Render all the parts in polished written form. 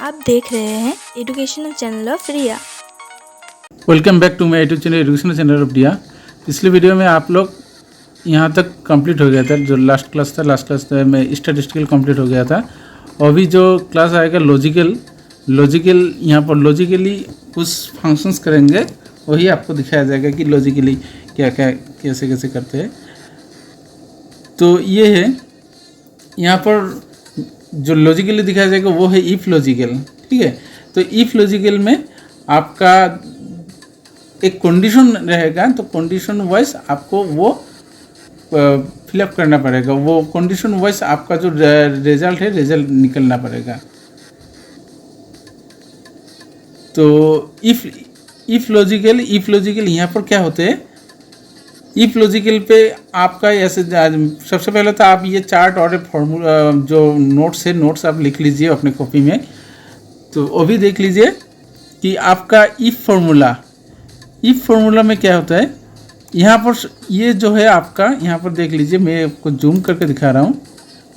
आप देख रहे हैं educational channel of Riya. Welcome back to my YouTube channel educational channel of Riya. पिछले वीडियो में आप लोग यहाँ तक कंप्लीट हो गया था, जो लास्ट क्लास में स्टैटिस्टिकल कंप्लीट हो गया था। अभी जो क्लास आएगा लॉजिकल यहाँ पर लॉजिकली कुछ फंक्शंस करेंगे, वही आपको दिखाया जाएगा कि लॉजिकली क्या क्या कैसे करते हैं। तो ये है यहाँ पर जो लॉजिकली दिखाया जाएगा वो है इफ़ लॉजिकल। ठीक है, तो इफ़ लॉजिकल में आपका एक कंडीशन रहेगा, तो कंडीशन वाइज आपको वो फिलअप करना पड़ेगा। वो कंडीशन वाइज आपका जो रिजल्ट है रिजल्ट निकलना पड़ेगा। तो इफ़ लॉजिकल यहाँ पर क्या होते हैं, इफ़ लॉजिकल पे आपका ऐसे सबसे पहले तो आप ये चार्ट और फॉर्मूला जो नोट्स है, नोट्स आप लिख लीजिए अपने कॉपी में। तो वो भी देख लीजिए कि आपका इफ़ फार्मूला में क्या होता है। यहाँ पर ये जो है आपका, यहाँ पर देख लीजिए, मैं आपको जूम करके दिखा रहा हूँ।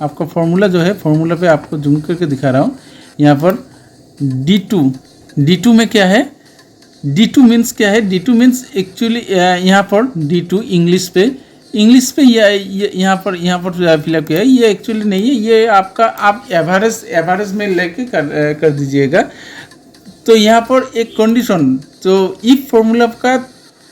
आपका फार्मूला जो है, फार्मूला पे आपको जूम करके दिखा रहा हूँ। यहाँ पर D2 में क्या है, D2 मीन्स क्या है। D2 मीन्स एक्चुअली यहाँ पर D2 इंग्लिश पे यहाँ पर फिलअप किया है। ये एक्चुअली नहीं है, ये आपका आप एवरेज में लेके कर दीजिएगा। तो यहाँ पर एक कंडीशन, तो इफ फॉर्मूला का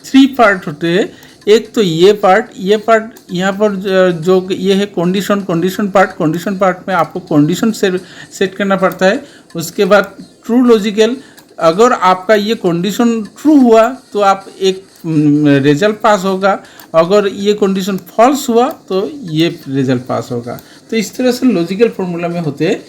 3 पार्ट होते हैं। एक तो ये पार्ट यहाँ पर जो ये है कंडीशन पार्ट में आपको कंडीशन सेट करना पड़ता है। उसके बाद ट्रू लॉजिकल, अगर आपका ये कंडीशन ट्रू हुआ तो आप एक रिजल्ट पास होगा, अगर ये कंडीशन फॉल्स हुआ तो ये रिजल्ट पास होगा। तो इस तरह से लॉजिकल फार्मूला में होते हैं।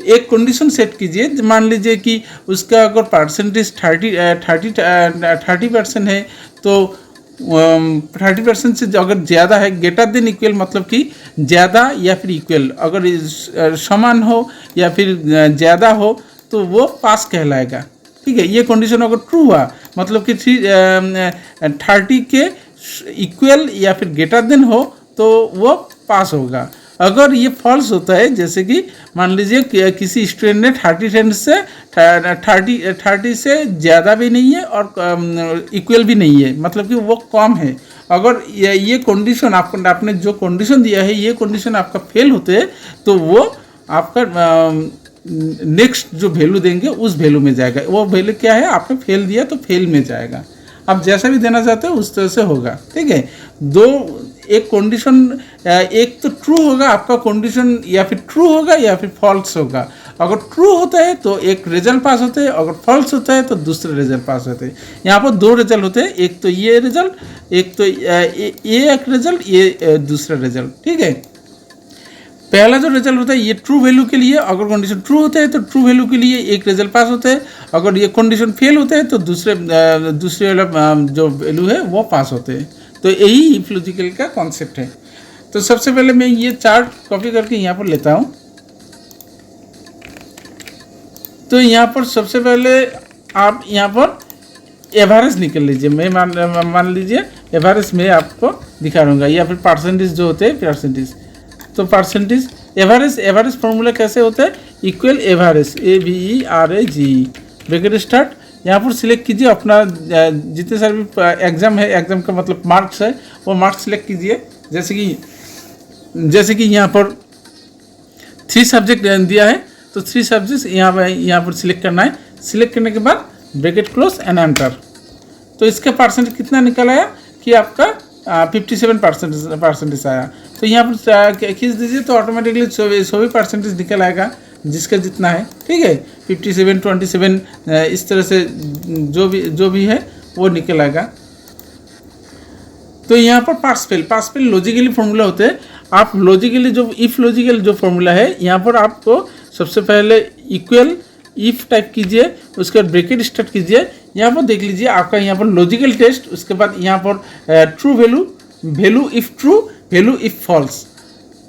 एक कंडीशन सेट कीजिए, मान लीजिए कि उसका अगर परसेंटेज 30% है, तो 30% से अगर ज़्यादा है, ग्रेटर देन इक्वल मतलब कि ज़्यादा या फिर इक्वल, अगर समान हो या फिर ज़्यादा हो तो वो पास कहलाएगा। ठीक है, ये कंडीशन अगर ट्रू हुआ मतलब कि 30 के इक्वल या फिर ग्रेटर देन हो तो वो पास होगा। अगर ये फॉल्स होता है, जैसे कि मान लीजिए किसी स्टूडेंट ने 30 से ज़्यादा भी नहीं है और इक्वल भी नहीं है, मतलब कि वो कम है। अगर ये कंडीशन आपने जो कंडीशन दिया है, ये कंडीशन आपका फेल होते हैं, तो वो आपका नेक्स्ट जो वैल्यू देंगे उस वैल्यू में जाएगा। वो वैल्यू क्या है, आपने फेल दिया तो फेल में जाएगा। आप जैसा भी देना चाहते हो उस तरह से होगा। ठीक है, एक कंडीशन, एक तो ट्रू होगा आपका कंडीशन, या फिर ट्रू होगा या फिर फॉल्स होगा। अगर ट्रू होता है तो एक रिजल्ट पास होते हैं, अगर फॉल्स होता है तो दूसरे रिजल्ट पास होते हैं। यहाँ पर 2 रिजल्ट होते हैं, एक तो ये रिजल्ट, एक तो ये एक रिजल्ट, ये दूसरा रिजल्ट। ठीक है, पहला जो रिजल्ट होता है ये ट्रू वैल्यू के लिए, अगर कंडीशन ट्रू होता है तो ट्रू वैल्यू के लिए एक रिजल्ट पास होता है। अगर ये कंडीशन फेल होता है तो दूसरे वाला जो वैल्यू है वो पास होते हैं। तो यही इफ लॉजिकल का कॉन्सेप्ट है। तो सबसे पहले मैं ये चार्ट कॉपी करके यहाँ पर लेता हूँ। तो यहाँ पर सबसे पहले आप यहाँ पर एवरेज निकल लीजिए। मैं मान लीजिए एवरेज में आपको दिखा दूँगा, या फिर परसेंटेज जो होते हैं परसेंटेज। तो परसेंटेज एवरेज फार्मूला कैसे होता है, equal average AVERAG bracket start. यहाँ पर सिलेक्ट कीजिए अपना जितने सारे भी एग्ज़ाम है, एग्ज़ाम का मतलब मार्क्स है, वो मार्क्स सिलेक्ट कीजिए। जैसे कि यहाँ पर 3 सब्जेक्ट दिया है, तो 3 सब्जेक्ट यहाँ पर सिलेक्ट करना है। सिलेक्ट करने के बाद ब्रैकेट क्लोज एंड एंटर। तो इसका परसेंटेज कितना निकल आया कि आपका 57% आया। तो यहाँ पर खींच दीजिए तो ऑटोमेटिकली 24% निकल आएगा, जिसका जितना है। ठीक है, 57, 27 इस तरह से जो भी है वो निकल आएगा। तो यहाँ पर पास फेल लॉजिकली फार्मूला होते हैं। आप लॉजिकली जो इफ़ लॉजिकल जो फार्मूला है, यहाँ पर आपको सबसे पहले इक्वल इफ़ टाइप कीजिए, उसके बाद ब्रैकेट स्टार्ट कीजिए। यहाँ पर देख लीजिए आपका यहाँ पर लॉजिकल टेस्ट, उसके बाद यहाँ पर true value if true, value if false.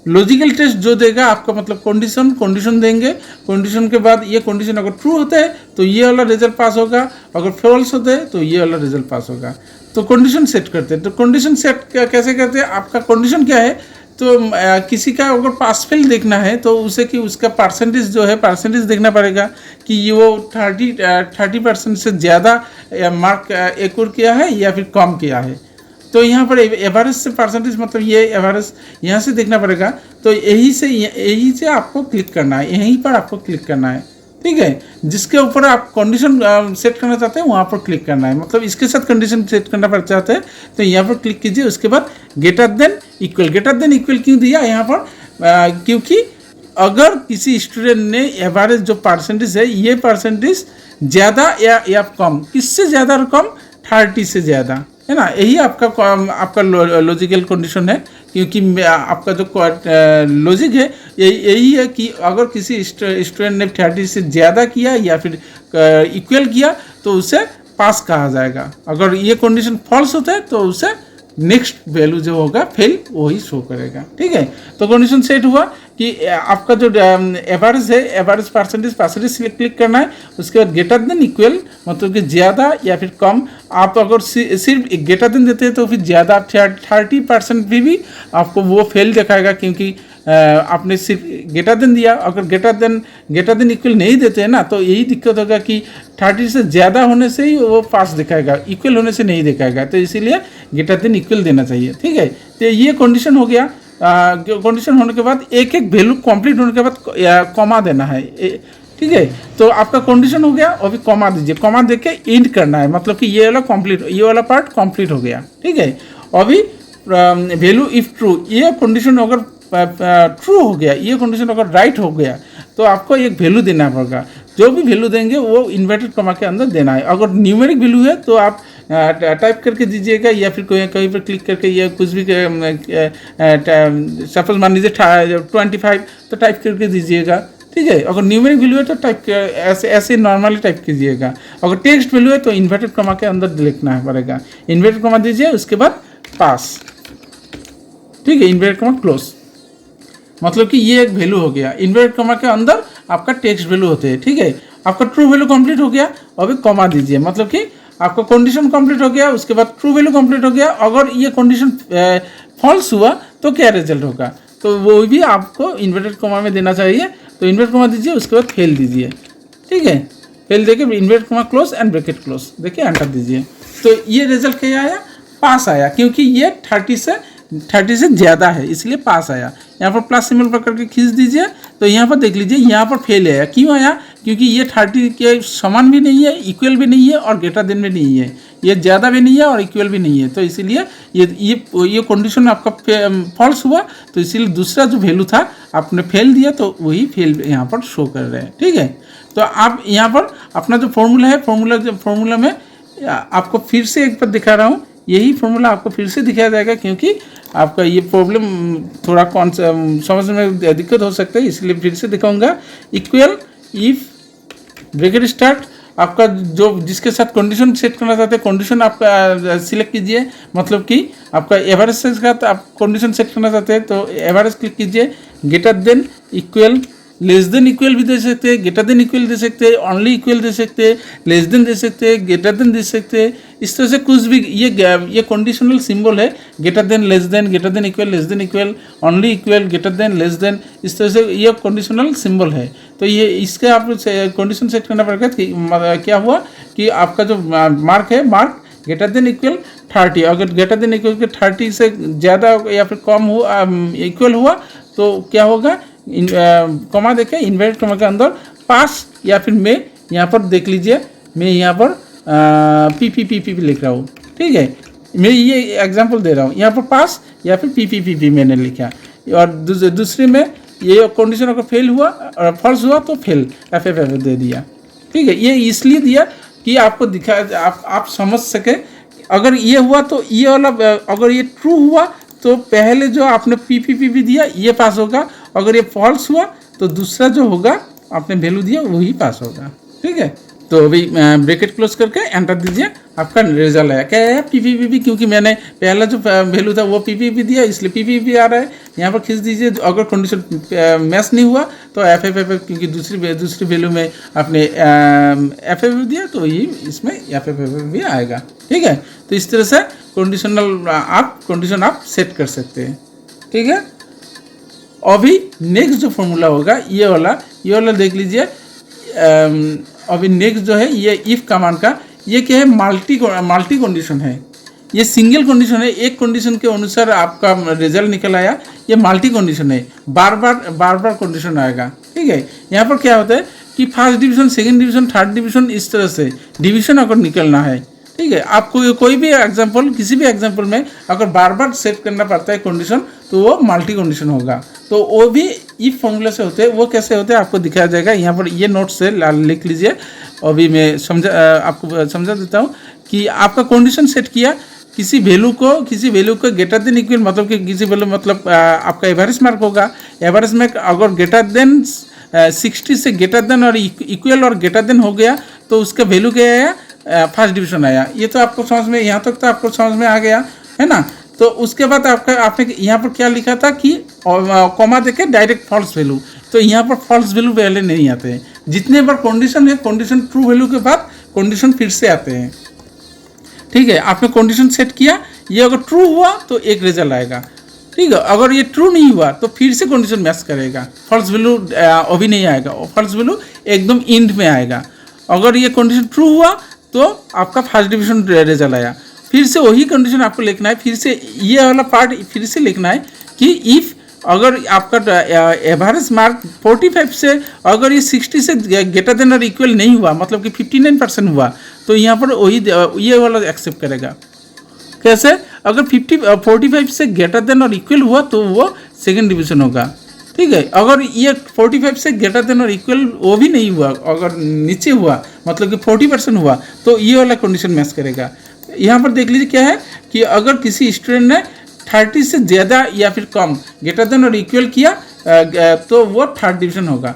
Logical test जो देगा आपका मतलब कंडीशन देंगे। कंडीशन के बाद ये कंडीशन अगर ट्रू होता है तो ये वाला रिजल्ट पास होगा, अगर फॉल्स होता है तो ये वाला रिजल्ट पास होगा। तो कंडीशन सेट करते हैं। तो कंडीशन सेट कैसे करते हैं, आपका कंडीशन क्या है, तो किसी का अगर पास फेल देखना है तो उसे कि उसका परसेंटेज जो है परसेंटेज देखना पड़ेगा कि ये वो 30% से ज़्यादा मार्क एक्योर किया है या फिर कम किया है। तो यहाँ पर एवरेज से परसेंटेज मतलब ये एवरेज यहाँ से देखना पड़ेगा। तो यही से आपको क्लिक करना है, यहीं पर आपको क्लिक करना है, ठीक है। जिसके ऊपर आप कंडीशन सेट करना चाहते हैं वहाँ पर क्लिक करना है, मतलब इसके साथ कंडीशन सेट करना पड़ चाहते हैं तो यहाँ पर क्लिक कीजिए। उसके बाद ग्रेटर देन इक्वल क्यों दिया यहाँ पर, क्योंकि अगर किसी स्टूडेंट ने एवरेज जो परसेंटेज है ये परसेंटेज ज़्यादा या कम, किससे ज़्यादा और कम, 30 से ज़्यादा, है ना। यही आपका लॉजिकल कंडीशन है, क्योंकि आपका जो लॉजिक है यही है कि अगर किसी स्टूडेंट ने 30 से ज़्यादा किया या फिर इक्वल किया तो उसे पास कहा जाएगा। अगर ये कंडीशन फॉल्स होता है तो उसे नेक्स्ट वैल्यू जो होगा फेल वही शो करेगा, ठीक है। तो कंडीशन सेट हुआ कि आपका जो एवरेज है एवरेज परसेंटेज से क्लिक करना है। उसके बाद ग्रेटर देन इक्वल मतलब कि ज़्यादा या फिर कम। आप अगर सिर्फ ग्रेटर देन देते हैं तो फिर ज़्यादा 30% भी आपको वो फेल दिखाएगा, क्योंकि आपने सिर्फ ग्रेटर देन दिया। अगर ग्रेटर देन इक्वल नहीं देते हैं ना तो यही दिक्कत होगा कि 30 से ज़्यादा होने से ही वो पास दिखाएगा, इक्वल होने से नहीं दिखाएगा। तो इसीलिए ग्रेटर देन इक्वल देना चाहिए, ठीक है। तो ये कंडीशन हो गया। कंडीशन होने के बाद एक वैल्यू कंप्लीट होने के बाद कॉमा देना है, ठीक है। तो आपका कंडीशन हो गया, अभी कॉमा दीजिए, कॉमा दे के एंड करना है, मतलब कि ये वाला कंप्लीट, ये वाला पार्ट कंप्लीट हो गया, ठीक है। अभी वैल्यू इफ ट्रू, ये कंडीशन अगर ट्रू हो गया, ये कंडीशन अगर राइट हो गया तो आपको एक वैल्यू देना पड़ेगा। जो भी वैल्यू देंगे वो इन्वर्टेड कॉमा के अंदर देना है। अगर न्यूमेरिक वैल्यू है तो आप टाइप करके दीजिएगा या फिर कहीं पर क्लिक करके या कुछ भी, सपोज मान लीजिए 25 तो टाइप करके दीजिएगा, ठीक है। अगर न्यूमेरिक वैल्यू है तो टाइप ऐसे नॉर्मली टाइप कीजिएगा। अगर टेक्स्ट वैल्यू है तो इन्वर्टेड कॉमा के अंदर लिखना पड़ेगा। इन्वर्टेड कॉमा दीजिए, उसके बाद पास, ठीक है। इन्वर्टेड कॉमा क्लोज, मतलब कि ये एक वैल्यू हो गया। इन्वर्टेड कॉमा के अंदर आपका टेक्स्ट वैल्यू होते हैं, ठीक है। आपका ट्रू वैल्यू कंप्लीट हो गया, अभी कॉमा दीजिए, मतलब कि आपका कंडीशन कंप्लीट हो गया। उसके बाद ट्रू वैल्यू कंप्लीट हो गया। अगर ये कंडीशन फॉल्स हुआ तो क्या रिजल्ट होगा, तो वो भी आपको इन्वर्टेड कॉमा में देना चाहिए। तो इन्वर्टेड कॉमा दीजिए, उसके बाद फेल दीजिए, ठीक है। फेल देके inverted comma close and bracket close, देखिए एंटर दीजिए। तो ये रिजल्ट क्या आया, पास आया, क्योंकि ये 30 से ज़्यादा है इसलिए पास आया। यहाँ पर प्लस सिंबल पकड़ के खींच दीजिए तो यहाँ पर देख लीजिए यहाँ पर फेल आया। क्यों आया, क्योंकि ये 30 के समान भी नहीं है, इक्वल भी नहीं है और ग्रेटर देन भी नहीं है, ये ज़्यादा भी नहीं है और इक्वल भी नहीं है। तो इसीलिए ये कंडीशन आपका फॉल्स हुआ, तो इसीलिए दूसरा जो वैल्यू था आपने फेल दिया तो वही फेल यहाँ पर शो कर रहे हैं, ठीक है। तो आप यहाँ पर अपना जो फॉर्मूला है, फॉर्मूला में आपको फिर से एक बार दिखा रहा हूँ। यही फॉर्मूला आपको फिर से दिखाया जाएगा, क्योंकि आपका ये प्रॉब्लम थोड़ा समझने में दिक्कत हो सकता है, इसलिए फिर से दिखाऊंगा। इक्वल इफ ब्रैकेट स्टार्ट, आपका जो जिसके साथ कंडीशन सेट करना चाहते हैं कंडीशन आप सिलेक्ट कीजिए, मतलब कि आपका एवरेज से साथ आप कंडीशन सेट करना चाहते हैं तो एवरेज क्लिक कीजिए। Greater than equal, less than equal भी दे सकते हैं, ग्रेटर देन इक्वल दे सकते हैं, ओनली इक्वल दे सकते हैं, लेस देन दे सकते हैं, ग्रेटर देन दे सकते हैं। इस तरह से कुछ भी ये कंडीशनल सिंबल है, greater than, less than, greater than equal, less than equal, only equal, greater than, less than, इस तरह से ये कंडीशनल सिंबल है। तो ये इसके आप कंडीशन सेट करना पड़ेगा कि क्या हुआ कि आपका जो मार्क है, मार्क ग्रेटर देन इक्वल 30, अगर ग्रेटर देन इक्वल के 30 से ज़्यादा या फिर कम हुआ, इक्वल हुआ तो क्या होगा, कॉमा देखे इन्वर्टेड कॉमा के अंदर पास, या फिर मैं यहाँ पर देख लीजिए, मैं यहाँ पर पी लिख रहा हूँ, ठीक है। मैं ये एग्जांपल दे रहा हूँ, यहाँ पर पास या फिर पी मैंने लिखा, और दूसरे में ये कंडीशन अगर फेल हुआ और फॉल्स हुआ तो फेल एफ दे दिया, ठीक है। ये इसलिए दिया कि आपको दिखा, आप समझ सके। अगर ये हुआ तो ये वाला, अगर ये ट्रू हुआ तो पहले जो आपने पी दिया ये पास होगा, अगर ये फॉल्स हुआ तो दूसरा जो होगा आपने वैल्यू दिया वही पास होगा, ठीक है। तो अभी ब्रैकेट क्लोज करके एंटर दीजिए, आपका रिजल्ट आया। क्या है, पी, क्योंकि मैंने पहला जो वैल्यू था वो पी दिया इसलिए पी आ रहा है। यहाँ पर खींच दीजिए, अगर कंडीशन मैच नहीं हुआ तो एफ, क्योंकि दूसरी वैल्यू में आपने एफ दिया तो ये इसमें एफ भी आएगा, ठीक है। तो इस तरह से कंडीशन आप सेट कर सकते हैं, ठीक है। अभी नेक्स्ट जो फॉर्मूला होगा ये वाला देख लीजिए। अभी नेक्स्ट जो है ये इफ़ कमांड का, ये क्या है, मल्टी कंडीशन है। ये सिंगल कंडीशन है, एक कंडीशन के अनुसार आपका रिजल्ट निकल आया। ये मल्टी कंडीशन है, बार बार कंडीशन आएगा। ठीक है, यहाँ पर क्या होता है कि first division, second division, third division, इस तरह से डिवीजन अगर निकलना है, ठीक है, आपको कोई भी एग्जाम्पल, किसी भी एग्जाम्पल में अगर बार बार सेट करना पड़ता है कंडीशन, तो वो मल्टी कंडीशन होगा। तो वो भी इफ फॉर्मूला से होते हैं। वो कैसे होते हैं आपको दिखाया जाएगा। यहाँ पर ये नोट से लिख लीजिए। अभी मैं आपको समझा देता हूँ कि आपका कंडीशन सेट किया, किसी वैल्यू को ग्रेटर देन इक्वल, मतलब कि किसी वैल्यू, मतलब आपका एवरेज मार्क होगा। एवरेज मार्क अगर ग्रेटर देन 60 से ग्रेटर देन और इक्वल और ग्रेटर देन हो गया, तो उसका वैल्यू क्या आया, फर्स्ट डिवीजन आया। ये तो आपको समझ में, यहाँ तक तो आपको समझ में आ गया है ना। तो उसके बाद आपने यहाँ पर क्या लिखा था कि कॉमा देके डायरेक्ट फॉल्स वैल्यू। तो यहाँ पर फॉल्स वैल्यू पहले नहीं आते हैं। जितने बार कंडीशन है, कंडीशन ट्रू वैल्यू के बाद कंडीशन फिर से आते हैं। ठीक है, आपने कंडीशन सेट किया, ये अगर ट्रू हुआ तो एक रिजल्ट आएगा। ठीक है, अगर ये ट्रू नहीं हुआ तो फिर से कंडीशन मैच करेगा, फॉल्स वैल्यू अभी नहीं आएगा, फॉल्स वैल्यू एकदम एंड में आएगा। अगर ये कंडीशन ट्रू हुआ तो आपका फर्स्ट डिवीजन रिजल्ट आया। फिर से वही कंडीशन आपको लिखना है, फिर से ये वाला पार्ट फिर से लिखना है कि इफ़ अगर आपका एवरेज मार्क 45 से अगर ये 60 से ग्रेटर देन और इक्वल नहीं हुआ, मतलब कि 59% हुआ, तो यहाँ पर वही ये वाला एक्सेप्ट करेगा। कैसे, अगर 45 से ग्रेटर देन और इक्वल हुआ तो वो सेकंड डिवीजन होगा। ठीक है, अगर ये 45 से ग्रेटर देन और इक्वल वो भी नहीं हुआ, अगर नीचे हुआ, मतलब कि 40% हुआ, तो ये वाला कंडीशन मैच करेगा। यहाँ पर देख लीजिए क्या है कि अगर किसी स्टूडेंट ने 30 से ज़्यादा या फिर कम ग्रेटर देन और इक्वल किया तो वो थर्ड डिवीजन होगा।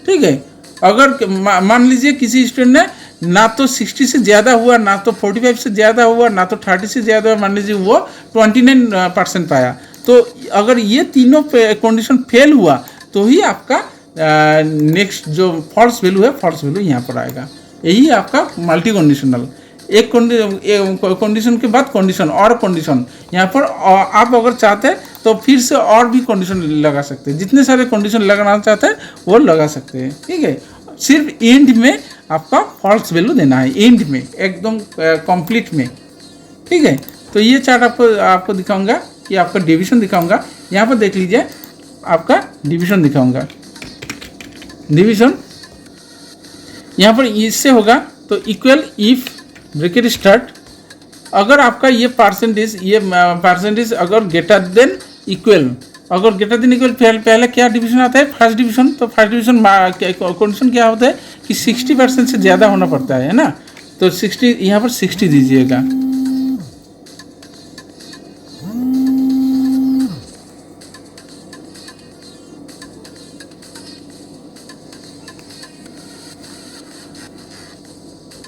ठीक है, अगर मान लीजिए किसी स्टूडेंट ने ना तो 60 से ज़्यादा हुआ, ना तो 45 से ज़्यादा हुआ, ना तो 30 से ज़्यादा हुआ, मान लीजिए वो 29% पाया, तो अगर ये तीनों कंडीशन फेल हुआ तो ही आपका नेक्स्ट जो फॉल्स वैल्यू है, फॉल्स वैल्यू यहाँ पर आएगा। यही आपका मल्टी कंडीशनल। एक कंडीशन के बाद कंडीशन और कंडीशन, यहाँ पर आप अगर चाहते हैं तो फिर से और भी कंडीशन लगा सकते हैं। जितने सारे कंडीशन लगाना चाहते हैं वो लगा सकते हैं। ठीक है, सिर्फ एंड में आपका फॉल्स वैल्यू देना है, एंड में एकदम कंप्लीट में। ठीक है, तो ये चार्ट आपको दिखाऊंगा कि आपका डिवीजन दिखाऊंगा। यहाँ पर देख लीजिए, आपका डिवीजन दिखाऊंगा। डिवीजन यहाँ पर इससे होगा तो इक्वल इफ ब्रैकेट स्टार्ट, अगर आपका ये परसेंटेज अगर ग्रेटर देन इक्वल, अगर ग्रेटर देन इक्वल पहले क्या डिवीजन आता है, फर्स्ट डिवीजन। तो फर्स्ट डिवीजन कंडीशन क्या होता है कि 60% से ज़्यादा होना पड़ता है ना। तो 60, यहाँ पर 60 दीजिएगा।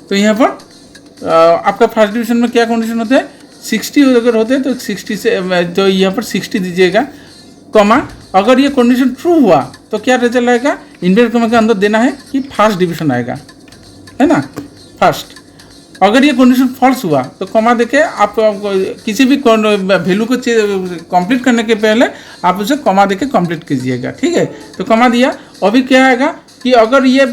तो यहाँ पर आपका फर्स्ट डिवीजन में क्या कंडीशन होता है, 60 अगर होते हैं तो 60 से, तो यहाँ पर 60 दीजिएगा, कॉमा। अगर ये कंडीशन ट्रू हुआ तो क्या रिजल्ट आएगा, इन्वर्टेड कॉमा के अंदर देना है कि फर्स्ट डिवीजन आएगा, है ना, फर्स्ट। अगर ये कंडीशन फॉल्स हुआ तो कॉमा देके आप किसी भी वैल्यू को कंप्लीट करने के पहले आप उसे कॉमा देके कंप्लीट कीजिएगा। ठीक है, तो कॉमा दिया। अभी क्या आएगा कि अगर ये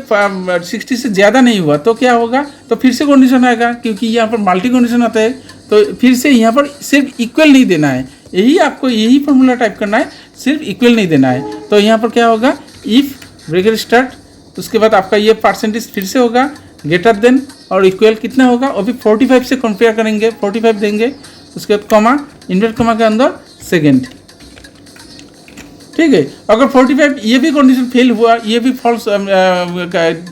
60 से ज़्यादा नहीं हुआ तो क्या होगा, तो फिर से कंडीशन आएगा, क्योंकि यहाँ पर मल्टी कंडीशन आता है। तो फिर से यहाँ पर सिर्फ इक्वल नहीं देना है, यही फॉर्मूला टाइप करना है, सिर्फ इक्वल नहीं देना है। तो यहाँ पर क्या होगा, इफ ब्रैकेट स्टार्ट, उसके बाद आपका ये परसेंटेज फिर से होगा, ग्रेटर देन और इक्वल कितना होगा, अभी 45 से कंपेयर करेंगे, 45 देंगे, उसके बाद कॉमा, इन्वर्टेड कॉमा के अंदर सेकेंड। ठीक है, अगर 45 ये भी कंडीशन फेल हुआ, ये भी फॉल्स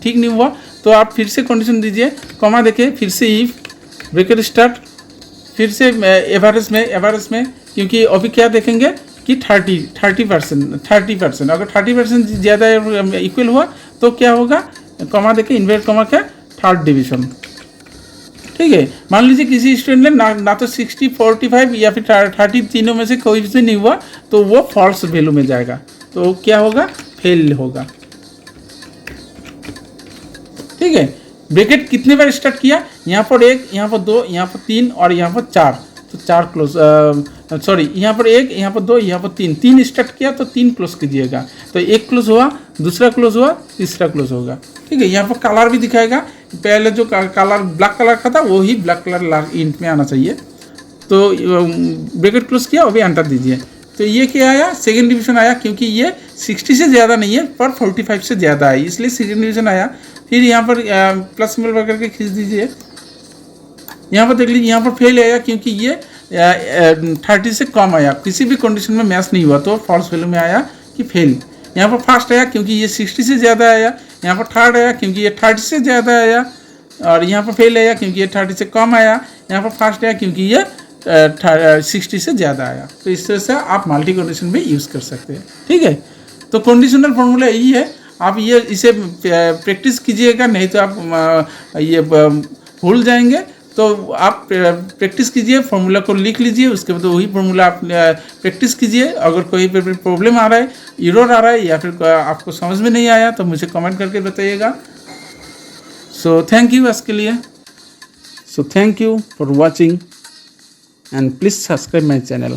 ठीक नहीं हुआ, तो आप फिर से कंडीशन दीजिए, कॉमा देके फिर से इफ ब्रैकेट स्टार्ट, फिर से एवरेज में, क्योंकि अभी क्या देखेंगे कि 30%, अगर 30% ज़्यादा इक्वल हुआ तो क्या होगा, कॉमा देके इन्वर्टेड कॉमा का थर्ड डिवीजन। ठीक है, मान लीजिए किसी स्टूडेंट ने ना तो 60, 45 या फिर 30 तीनों में से कोई भी नहीं हुआ, तो वो फॉल्स वैल्यू में जाएगा, तो क्या होगा, फेल होगा। ठीक है, ब्रैकेट कितने बार स्टार्ट किया, यहाँ पर 1, यहाँ पर 2, यहाँ पर 3 और यहाँ पर 4, तो 4 क्लोज सॉरी, यहाँ पर 1, यहाँ पर 2, यहाँ पर 3, 3 स्टार्ट किया तो 3 क्लोज कीजिएगा। तो 1 क्लोज हुआ, दूसरा क्लोज हुआ, तीसरा क्लोज होगा। ठीक है, यहाँ पर कलर भी दिखाएगा। पहले जो कलर ब्लैक कलर का था वही ब्लैक कलर इंट में आना चाहिए। तो ब्रैकेट क्लोज किया, अभी एंटर दीजिए। तो ये क्या आया, सेकेंड डिवीजन आया, क्योंकि ये 60 से ज़्यादा नहीं है पर 45 से ज़्यादा है, इसलिए सेकेंड डिवीजन आया। फिर यहाँ पर प्लस सिंबल पकड़ के खींच दीजिए। यहाँ पर देख लीजिए, यहाँ पर फेल आया क्योंकि ये 30 से कम आया, किसी भी कंडीशन में मैच नहीं हुआ, तो फॉल्स वैल्यू में आया कि फेल। यहाँ पर फर्स्ट आया क्योंकि ये 60 से ज़्यादा आया, यहाँ पर थर्ड आया क्योंकि ये 30 से ज़्यादा आया, और यहाँ पर फेल आया क्योंकि ये 30 से कम आया। यहाँ पर फर्स्ट आया क्योंकि ये 60 से ज़्यादा आया। तो इस तरह से आप मल्टी कंडीशन भी यूज़ कर सकते हैं। ठीक है, तो कंडीशनल फॉर्मूला यही है। आप ये इसे प्रैक्टिस कीजिएगा, नहीं तो आप ये भूल जाएंगे। तो आप प्रैक्टिस कीजिए, फॉर्मूला को लिख लीजिए, उसके बाद वही फॉर्मूला आप प्रैक्टिस कीजिए। अगर कोई प्रॉब्लम आ रहा है, एरर आ रहा है, या फिर आपको समझ में नहीं आया तो मुझे कमेंट करके बताइएगा। सो थैंक यू आज के लिए। So thank you for watching and please subscribe my channel.